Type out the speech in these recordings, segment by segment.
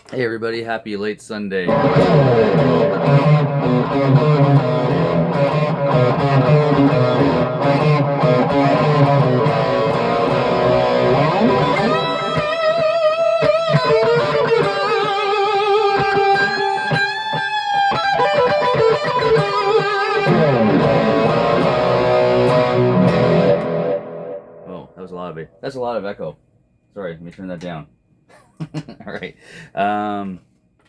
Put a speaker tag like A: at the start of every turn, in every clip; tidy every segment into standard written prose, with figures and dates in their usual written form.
A: Hey everybody, happy late Sunday. Oh, that's a lot of echo. Sorry, let me turn that down. All right. Um,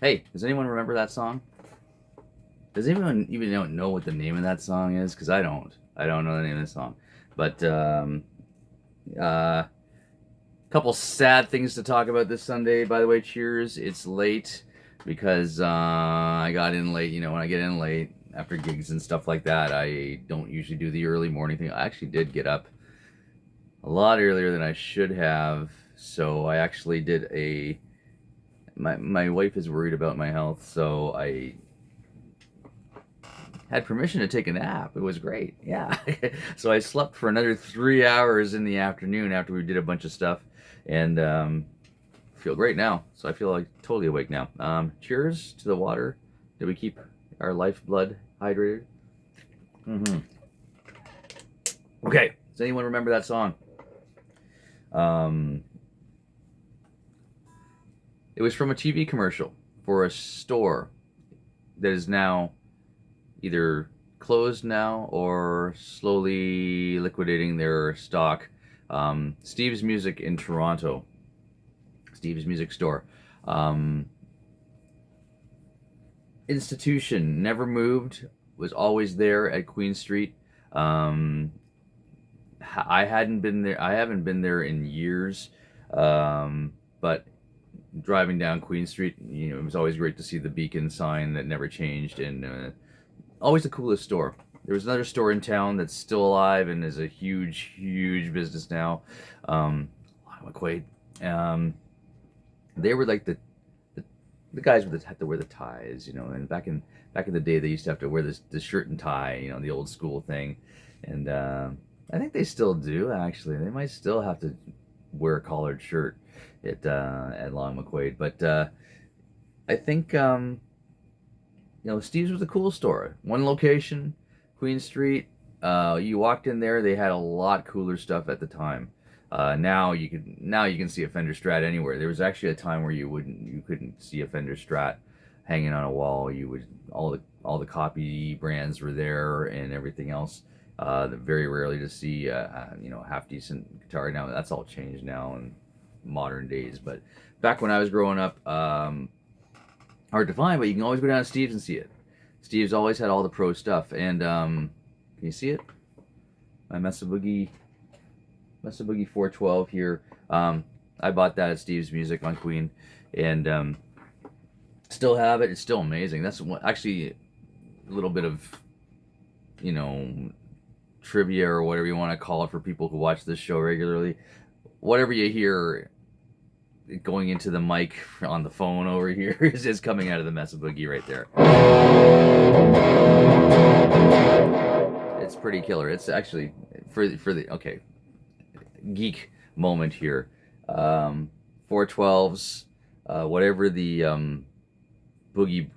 A: hey, does anyone remember that song? Does anyone even know what the name of that song is? Because I don't. I don't know the name of the song. But uh, couple sad things to talk about this Sunday. By the way, cheers. It's late because I got in late. You know, when I get in late after gigs and stuff like that, I don't usually do the early morning thing. I actually did get up a lot earlier than I should have. So I actually did a. My wife is worried about my health, so I had permission to take a nap. It was great. Yeah. So I slept for another 3 hours in the afternoon after we did a bunch of stuff, and feel great now. So I feel like totally awake now. Cheers to the water. Did we keep our lifeblood hydrated? Mm-hmm. Okay. Does anyone remember that song? Um, it was from a TV commercial for a store that is now either closed now or slowly liquidating their stock. Steve's Music in Toronto. Steve's Music Store. Um, institution never moved. Was always there at Queen Street. Um, I hadn't been there. I haven't been there in years. But driving down Queen Street, you know, it was always great to see the beacon sign that never changed, and always the coolest store. There was another store in town that's still alive and is a huge, huge business now. McQuaid. Um, they were like the guys with had to wear the ties, you know. And back in the day, they used to have to wear this shirt and tie, you know, the old school thing. And I think they still do. Actually, they might still have to wear a collared shirt at Long McQuaid, but I think you know, Steve's was a cool store. One location, Queen Street. You walked in there, they had a lot cooler stuff at the time. Now you can see a Fender Strat anywhere. There was actually a time where you couldn't see a Fender Strat hanging on a wall. You would all the copy brands were there and everything else. Very rarely to see you know, half decent guitar. Now that's all changed now in modern days. But back when I was growing up, hard to find, but you can always go down to Steve's and see it. Steve's always had all the pro stuff, and can you see it? My Mesa Boogie 412 here. I bought that at Steve's Music on Queen, and still have it. It's still amazing. That's actually a little bit of, you know, trivia or whatever you want to call it for people who watch this show regularly. Whatever you hear going into the mic on the phone over here is coming out of the Mesa Boogie right there. It's pretty killer. It's actually for the okay geek moment here. 412s, whatever the boogie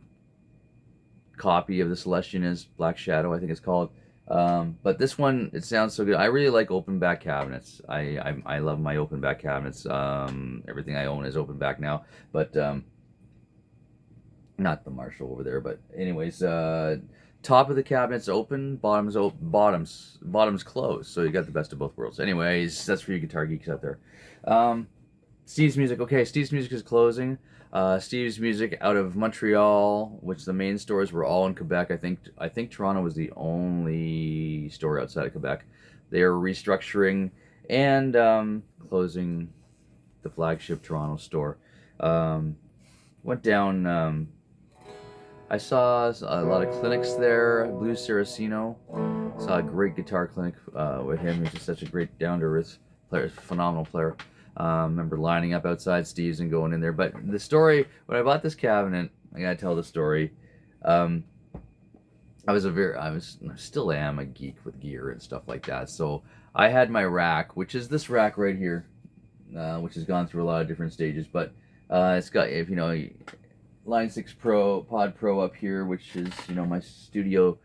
A: copy of the Celestion is, Black Shadow, I think it's called. But this one, it sounds so good. I really like open back cabinets. I love my open back cabinets. Everything I own is open back now, but not the Marshall over there. But anyways, top of the cabinet's open, bottoms closed. So you got the best of both worlds. Anyways, that's for you guitar geeks out there. Steve's Music. Okay, Steve's Music is closing. Steve's Music out of Montreal, which the main stores were all in Quebec. I think Toronto was the only store outside of Quebec. They are restructuring and closing the flagship Toronto store. Went down. I saw a lot of clinics there. Blue Saraceno. Saw a great guitar clinic with him. He's just such a great down-to-earth player, phenomenal player. Remember lining up outside Steve's and going in there. But the story, when I bought this cabinet, I gotta tell the story. I still am a geek with gear and stuff like that. So I had my rack, which is this rack right here, which has gone through a lot of different stages. But It's got, if you know, Line 6 Pro, Pod Pro up here, which is, my studio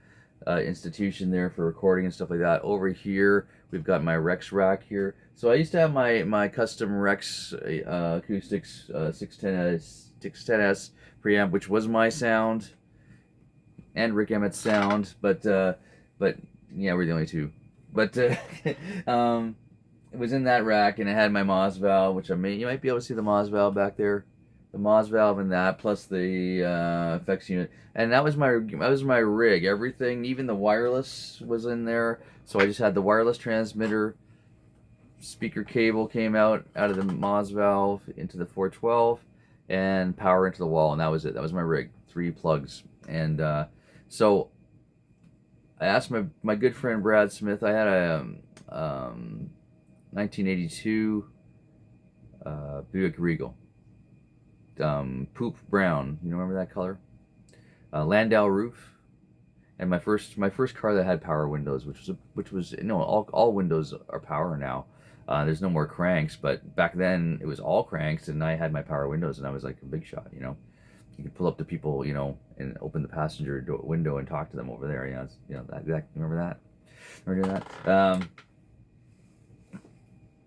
A: institution there for recording and stuff like that. Over here, we've got my Rex rack here. So I used to have my custom Rex acoustics 610S preamp, which was my sound, and Rick Emmett's sound, but yeah, we're the only two. But it was in that rack, and it had my Moz valve, which you might be able to see the Moz valve back there. The Moz valve and that, plus the effects unit, and that was my rig. Everything, even the wireless, was in there. So I just had the wireless transmitter, speaker cable came out of the Moz valve into the 412, and power into the wall, and that was it. That was my rig. 3 plugs, and so I asked my good friend Brad Smith. I had a 1982 Buick Regal. Poop brown, you remember that color? Landau roof, and my first car that had power windows, which was no, all windows are power now. There's no more cranks, but back then it was all cranks, and I had my power windows, and I was like a big shot. You could pull up to people, and open the passenger window and talk to them over there. That remember that? Remember that?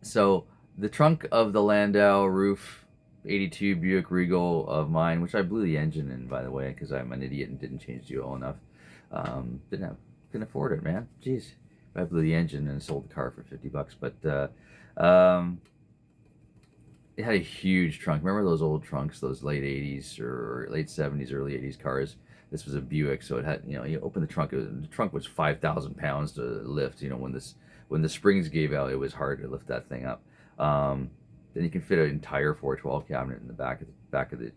A: So the trunk of the Landau roof 82 Buick Regal of mine, which I blew the engine in, by the way, because I'm an idiot and didn't change the oil enough. Couldn't afford it, man. Jeez, I blew the engine and sold the car for $50. But it had a huge trunk. Remember those old trunks, those late 80s or late 70s, early 80s cars? This was a Buick, so it had, you open the trunk. The trunk was 5,000 pounds to lift. When the springs gave out, it was hard to lift that thing up. Then you can fit an entire 412 cabinet in the back of the.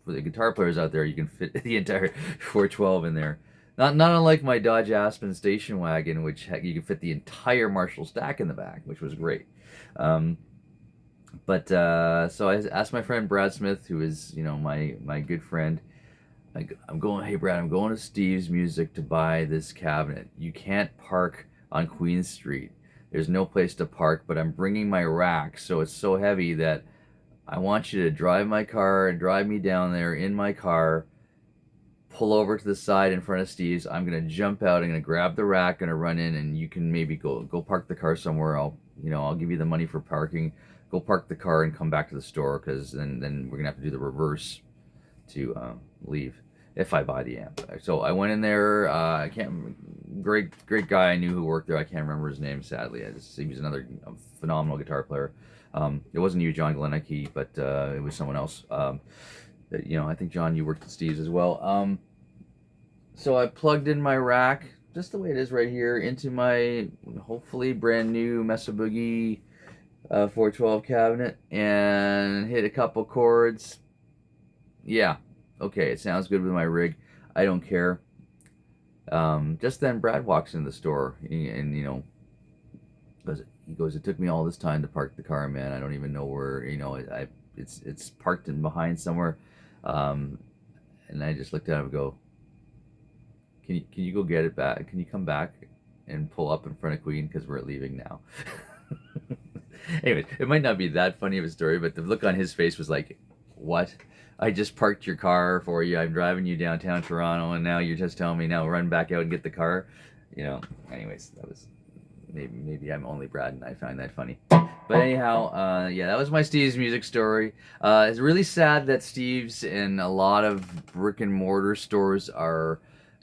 A: For the guitar players out there, you can fit the entire 412 in there. Not unlike my Dodge Aspen station wagon, which you can fit the entire Marshall stack in the back, which was great. So I asked my friend Brad Smith, who is my good friend. Hey Brad, I'm going to Steve's Music to buy this cabinet. You can't park on Queen Street. There's no place to park, but I'm bringing my rack, so it's so heavy that I want you to drive my car and drive me down there in my car, pull over to the side in front of Steve's. I'm going to jump out, I'm going to grab the rack, going to run in, and you can maybe go park the car somewhere. I'll give you the money for parking. Go park the car and come back to the store, because then we're going to have to do the reverse to leave if I buy the amp. So I went in there. I can't. Great guy I knew who worked there. I can't remember his name, sadly. He was another phenomenal guitar player. It wasn't you, John Glenicke, but it was someone else. I think John, you worked at Steve's as well. So I plugged in my rack, just the way it is right here, into my hopefully brand new Mesa Boogie 412 cabinet, and hit a couple chords. Yeah, okay, it sounds good with my rig. I don't care. Just then Brad walks in the store, and he goes, it took me all this time to park the car, man. I don't even know where, it's parked in behind somewhere. And I just looked at him and go, can you go get it back? Can you come back and pull up in front of Queen, because we're leaving now. Anyways, it might not be that funny of a story, but the look on his face was like, what? I just parked your car for you. I'm driving you downtown Toronto, and now you're just telling me now run back out and get the car. Anyways, that was maybe I'm only Brad and I find that funny. But anyhow, yeah, that was my Steve's Music story. It's really sad that Steve's and a lot of brick and mortar stores are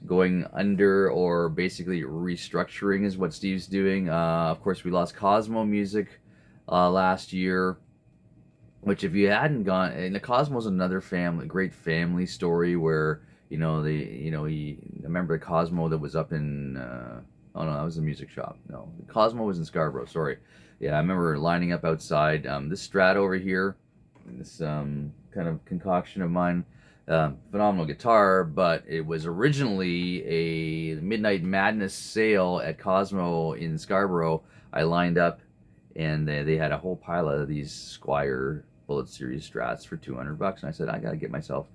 A: going under, or basically restructuring is what Steve's doing. Of course, we lost Cosmo Music last year. Which, if you hadn't gone, and the Cosmo's another great family story where I remember the Cosmo that was up in, oh no, that was the music shop. No, the Cosmo was in Scarborough. Sorry, yeah, I remember lining up outside. This Strat over here, this kind of concoction of mine, phenomenal guitar, but it was originally a Midnight Madness sale at Cosmo in Scarborough. I lined up, and they had a whole pile of these Squire Bullet Series Strats for $200, and I said, I gotta get myself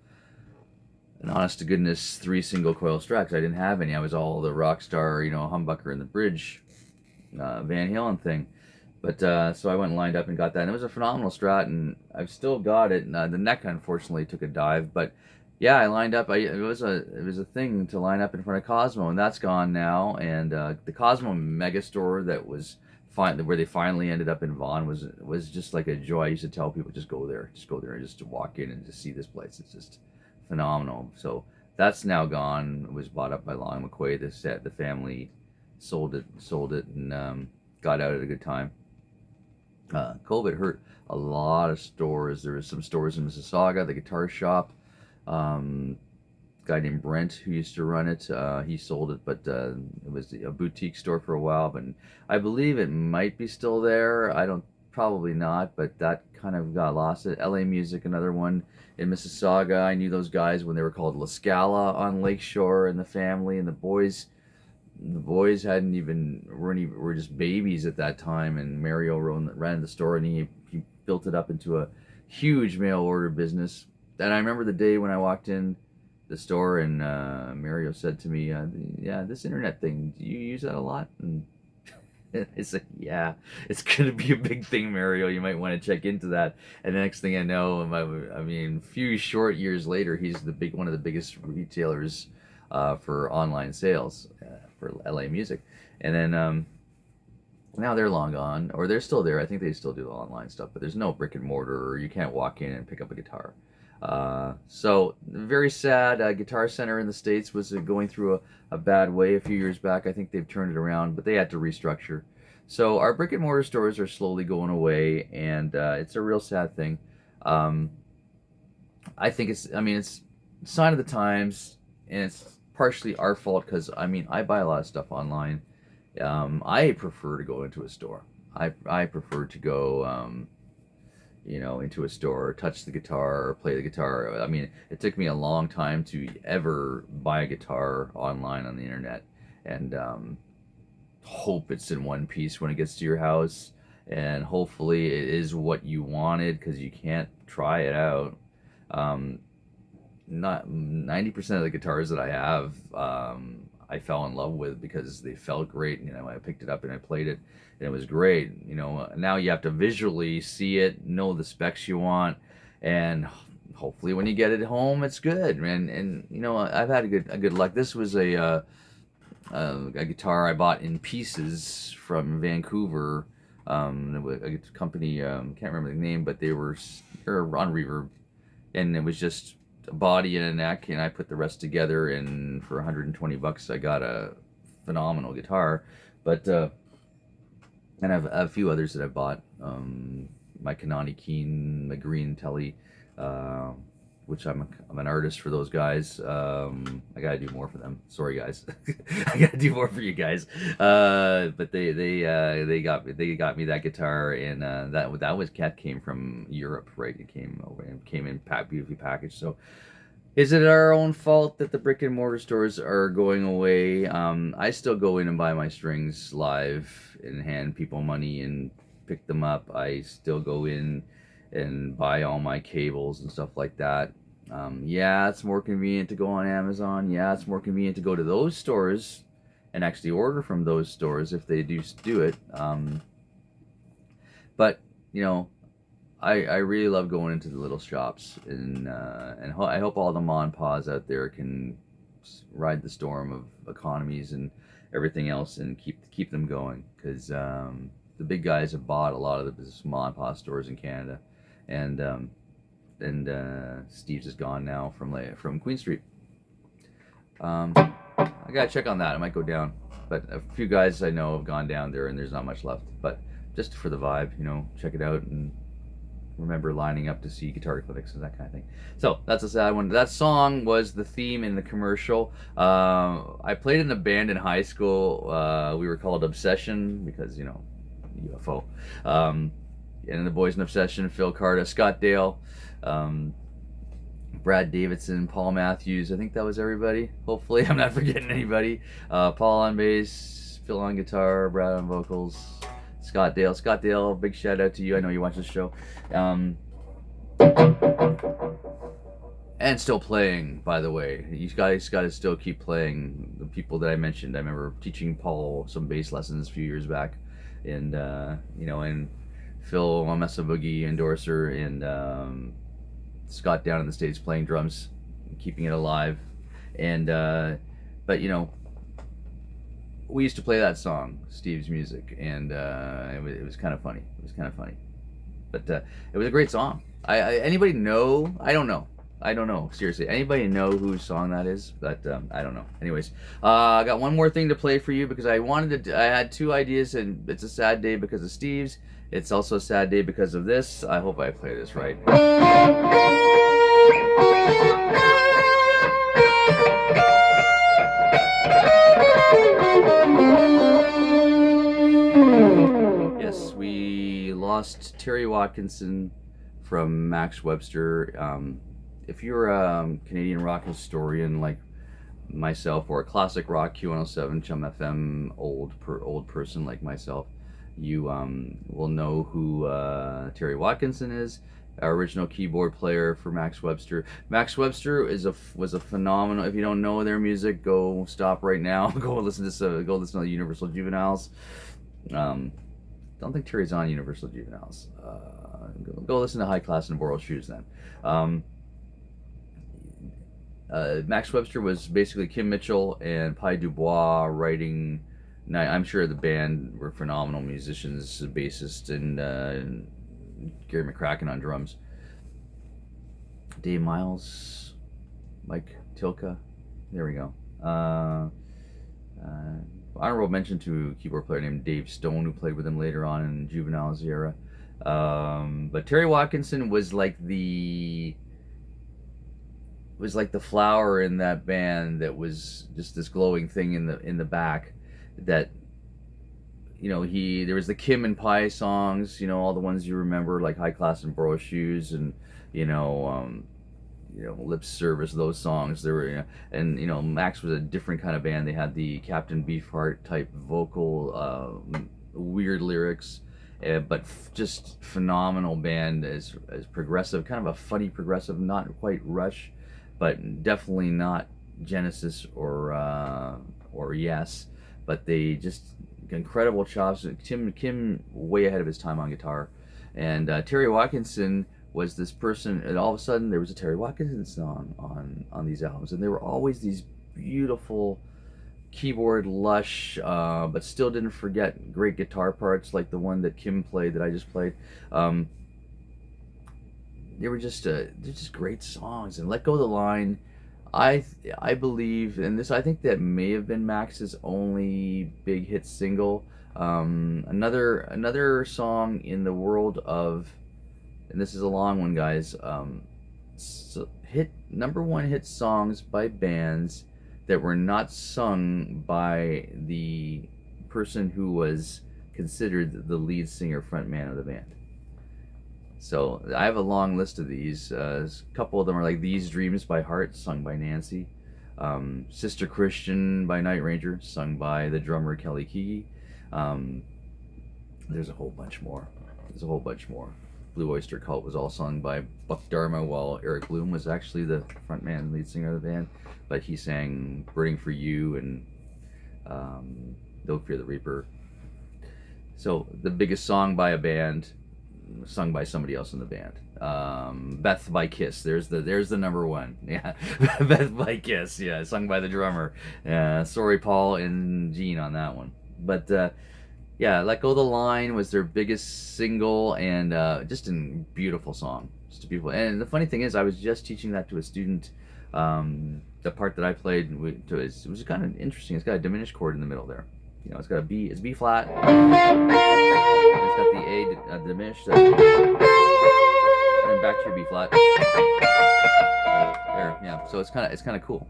A: an honest to goodness 3 single coil Strat, because I didn't have any. I was all the Rockstar, humbucker in the bridge Van Halen thing. But so I went and lined up and got that, and it was a phenomenal Strat, and I've still got it. And, the neck unfortunately took a dive, but yeah, I lined up. It was a thing to line up in front of Cosmo, and that's gone now. And the Cosmo Megastore that was where they finally ended up in Vaughan was just like a joy. I used to tell people, just go there, and just to walk in and just see this place. It's just phenomenal. So that's now gone. It was bought up by Long McQuay. The family sold it, and got out at a good time. COVID hurt a lot of stores. There was some stores in Mississauga, the guitar shop. Um, Guy named Brent who used to run it. He sold it, but it was a boutique store for a while. But I believe it might be still there. I don't, probably not, but that kind of got lost. At LA Music, another one in Mississauga. I knew those guys when they were called La Scala on Lakeshore, and the family and the boys hadn't even were just babies at that time, and Mario ran the store, and he built it up into a huge mail order business. And I remember the day when I walked in the store, and Mario said to me, "Yeah, this internet thing, do you use that a lot?" And I said, "Yeah, it's gonna be a big thing, Mario. You might want to check into that." And the next thing I know, I mean, few short years later, he's one of the biggest retailers for online sales for LA Music. And then now they're long gone, or they're still there. I think they still do the online stuff, but there's no brick and mortar, or you can't walk in and pick up a guitar. So very sad. Guitar Center in the States was going through a bad way a few years back. I think they've turned it around, but they had to restructure. So our brick and mortar stores are slowly going away, and it's a real sad thing. Um, I think it's a sign of the times, and it's partially our fault because I buy a lot of stuff online. I prefer to go into a store. I prefer to go into a store, touch the guitar, or play the guitar. I mean, it took me a long time to ever buy a guitar online on the internet, and hope it's in one piece when it gets to your house, and hopefully it is what you wanted, because you can't try it out. Um, Not 90% of the guitars that I have, I fell in love with because they felt great. I picked it up and I played it, and it was great. Now you have to visually see it, know the specs you want, and hopefully when you get it home, it's good. And I've had a good luck. This was a guitar I bought in pieces from Vancouver. A company, can't remember the name, but they're on Reverb, and it was just a body and a neck, and I put the rest together, and for $120 I got a phenomenal guitar. But and I've a few others that I bought. My Kanani Keen, my Green Telly, which I'm an artist for those guys. I gotta do more for them. Sorry, guys. I gotta do more for you guys. But they got me that guitar, and that came from Europe, right? It came in beautifully packaged. So, is it our own fault that the brick and mortar stores are going away? I still go in and buy my strings live and hand people money and pick them up. I still go in and buy all my cables and stuff like that. Yeah, it's more convenient to go on Amazon. Yeah, it's more convenient to go to those stores and actually order from those stores if they do it. But I really love going into the little shops, and I hope all the ma and pa's out there can ride the storm of economies and everything else and keep them going, because the big guys have bought a lot of the ma and pa stores in Canada, and Steve's is gone now from Queen Street. I gotta check on that. I might go down, but a few guys I know have gone down there, and there's not much left. But just for the vibe, check it out, and remember lining up to see guitar clinics and that kind of thing. So that's a sad one. That song was the theme in the commercial. I played in a band in high school. We were called Obsession because UFO. And the boys in Obsession: Phil Carter, Scott Dale, Brad Davidson, Paul Matthews. I think that was everybody. Hopefully I'm not forgetting anybody. Paul on bass, Phil on guitar, Brad on vocals, Scott Dale, big shout out to you. I know you watch this show. And still playing, by the way. You guys got to still keep playing. The people that I mentioned, I remember teaching Paul some bass lessons a few years back, and and Phil Mesa Boogie endorser, and Scott down in the States playing drums, keeping it alive. And but we used to play that song, Steve's music, and it was kind of funny. It was kind of funny, but it was a great song. Anybody know? I don't know. I don't know. Seriously, anybody know whose song that is? But I don't know. Anyways, I got one more thing to play for you because I wanted to. I had two ideas, and it's a sad day because of Steve's. It's also a sad day because of this. I hope I play this right. Yes, we lost Terry Watkinson from Max Webster. If you're a Canadian rock historian like myself, or a classic rock Q107 Chum FM old person like myself, you will know who Terry Watkinson is, our original keyboard player for Max Webster. Max Webster was a phenomenal. If you don't know their music, go stop right now. Go listen to the Universal Juveniles. Don't think Terry's on Universal Juveniles. Go listen to High Class and Boral Shoes then. Max Webster was basically Kim Mitchell and Pi Dubois writing. I'm sure the band were phenomenal musicians, bassist and Gary McCracken on drums. Dave Miles, Mike Tilka. There we go. Honorable mention to a keyboard player named Dave Stone, who played with him later on in Juvenile's era. But Terry Watkinson was like the flower in that band, that was just this glowing thing in the back. That there was the Kim and Pi songs, all the ones you remember, like High Class and Boral Shoes, and Lip Service, those songs. There were, and Max was a different kind of band. They had the Captain Beefheart type vocal, weird lyrics, but just phenomenal band, as progressive, kind of a funny progressive, not quite Rush, but definitely not Genesis or Yes, but they just incredible chops. Kim way ahead of his time on guitar, and Terry Watkinson was this person, and all of a sudden there was a Terry Watkinson song on these albums, and there were always these beautiful keyboard lush, but still didn't forget great guitar parts like the one that Kim played that I just played. They were just they're just great songs. And Let Go the Line, I believe, and I think that may have been Max's only big hit single. Another song in the world of, and this is a long one, guys. Number one hit songs by bands that were not sung by the person who was considered the lead singer, front man of the band. So I have a long list of these. A couple of them are like These Dreams by Heart, sung by Nancy. Sister Christian by Night Ranger, sung by the drummer Kelly Keagy. There's a whole bunch more. Blue Oyster Cult was all sung by Buck Dharma, while Eric Bloom was actually the front man, lead singer of the band. But he sang Burning for You and Don't Fear the Reaper. So the biggest song by a band, sung by somebody else in the band. Beth by Kiss. There's the number one. Yeah, Beth by Kiss. Yeah, sung by the drummer. Sorry, Paul and Gene on that one. But yeah, Let Go the Line was their biggest single, and just a beautiful song. Just a beautiful. And the funny thing is, I was just teaching that to a student. The part that I played it was kind of interesting. It's got a diminished chord in the middle there. It's got a B. It's B flat. It's got the A diminished. And then back to your B flat. There, yeah. So it's kind of cool.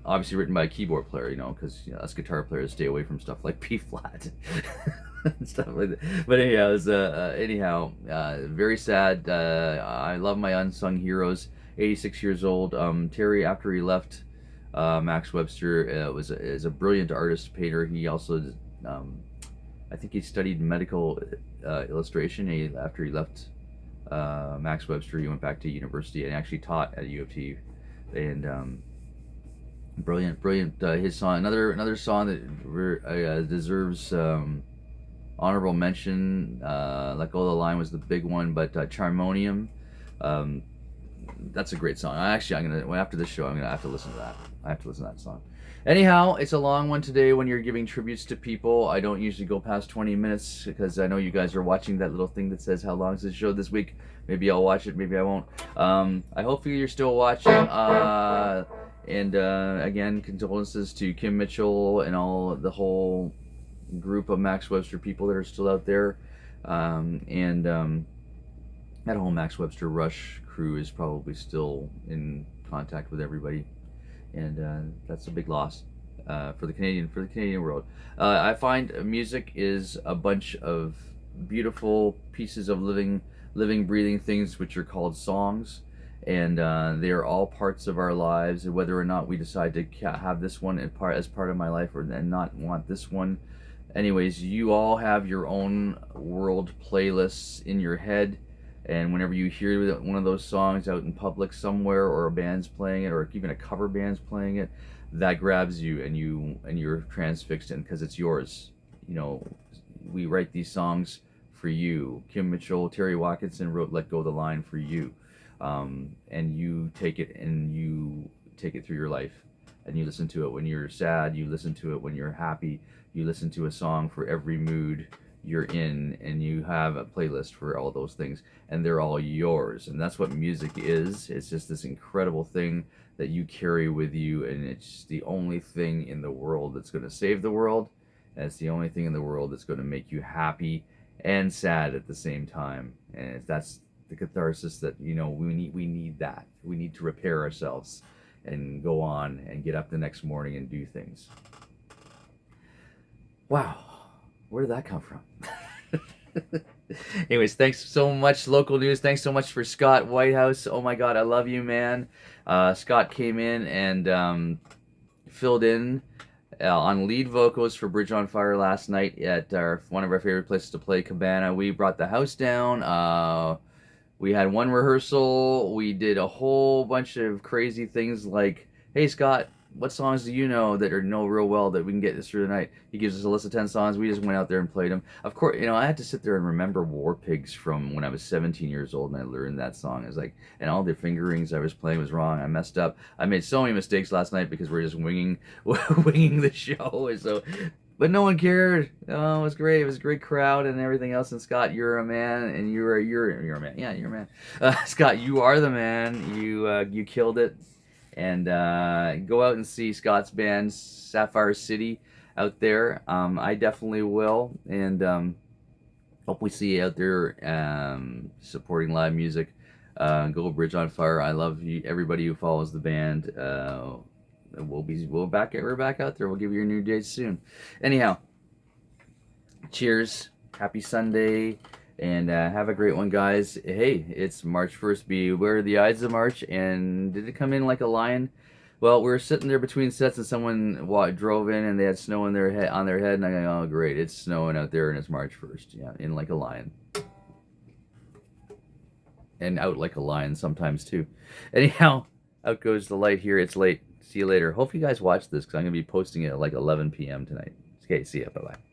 A: Obviously written by a keyboard player, because us guitar players stay away from stuff like B flat and stuff like that. But anyhow, very sad. I love my unsung heroes. 86 years old. Terry, after he left Max Webster, is a brilliant artist, painter. He also, I think he studied medical illustration. After he left Max Webster, he went back to university and actually taught at U of T. And brilliant. His song, another song that deserves honorable mention. Let Go of the Line was the big one, but Charmonium, um, that's a great song. I'm gonna after this show, I'm gonna have to listen to that. I have to listen to that song. Anyhow, it's a long one today when you're giving tributes to people. I don't usually go past 20 minutes because I know you guys are watching that little thing that says how long is the show this week. Maybe I'll watch it, maybe I won't. I hope you're still watching. And again, condolences to Kim Mitchell and the whole group of Max Webster people that are still out there. That whole Max Webster Rush crew is probably still in contact with everybody, and that's a big loss for the Canadian world. I find music is a bunch of beautiful pieces of living, breathing things which are called songs, and they are all parts of our lives. And whether or not we decide to have this one as part of my life and not want this one, anyways, you all have your own world playlists in your head. And whenever you hear one of those songs out in public somewhere, or a band's playing it, or even a cover band's playing it, that grabs you, and you're transfixed in because it's yours. You know, we write these songs for you. Kim Mitchell, Terry Watkinson wrote "Let Go of the Line" for you, and you take it through your life, and you listen to it when you're sad. You listen to it when you're happy. You listen to a song for every mood you're in, and you have a playlist for all those things, and they're all yours. And that's what music is. It's just this incredible thing that you carry with you, and it's the only thing in the world that's going to save the world, and it's the only thing in the world that's going to make you happy and sad at the same time. And that's the catharsis that, you know, we need that. We need to repair ourselves and go on and get up the next morning and do things. Wow, where did that come from? Anyways, thanks so much, local news. Thanks so much for Scott Whitehouse. Oh my God, I love you, man. Scott came in and filled in on lead vocals for Bridge on Fire last night at one of our favorite places to play, Cabana. We brought the house down. We had one rehearsal. We did a whole bunch of crazy things like, hey, Scott, what songs do you know that are know real well that we can get this through the night? He gives us a list of 10 songs. We just went out there and played them. Of course, you know, I had to sit there and remember War Pigs from when I was 17 years old, and I learned that song. It was like, and all the fingerings I was playing was wrong. I messed up. I made so many mistakes last night because we're just winging the show. And so, but no one cared. Oh, it was great. It was a great crowd and everything else. And Scott, you're a man, and you're a man. Yeah, you're a man. Scott, you are the man. You killed it. And go out and see Scott's band, Sapphire City, out there. I definitely will. And hope we see you out there supporting live music. Go Bridge on Fire. I love you, everybody who follows the band. We're back out there. We'll give you your new dates soon. Anyhow, cheers. Happy Sunday. And have a great one, guys. Hey, it's March 1st. Beware the Ides of March. And did it come in like a lion? Well, we were sitting there between sets, and someone drove in, and they had snow on their head. And I go, oh, great, it's snowing out there, and it's March 1st. Yeah, in like a lion. And out like a lion sometimes, too. Anyhow, out goes the light here. It's late. See you later. Hope you guys watch this, because I'm going to be posting it at like 11 p.m. tonight. Okay, see ya. Bye-bye.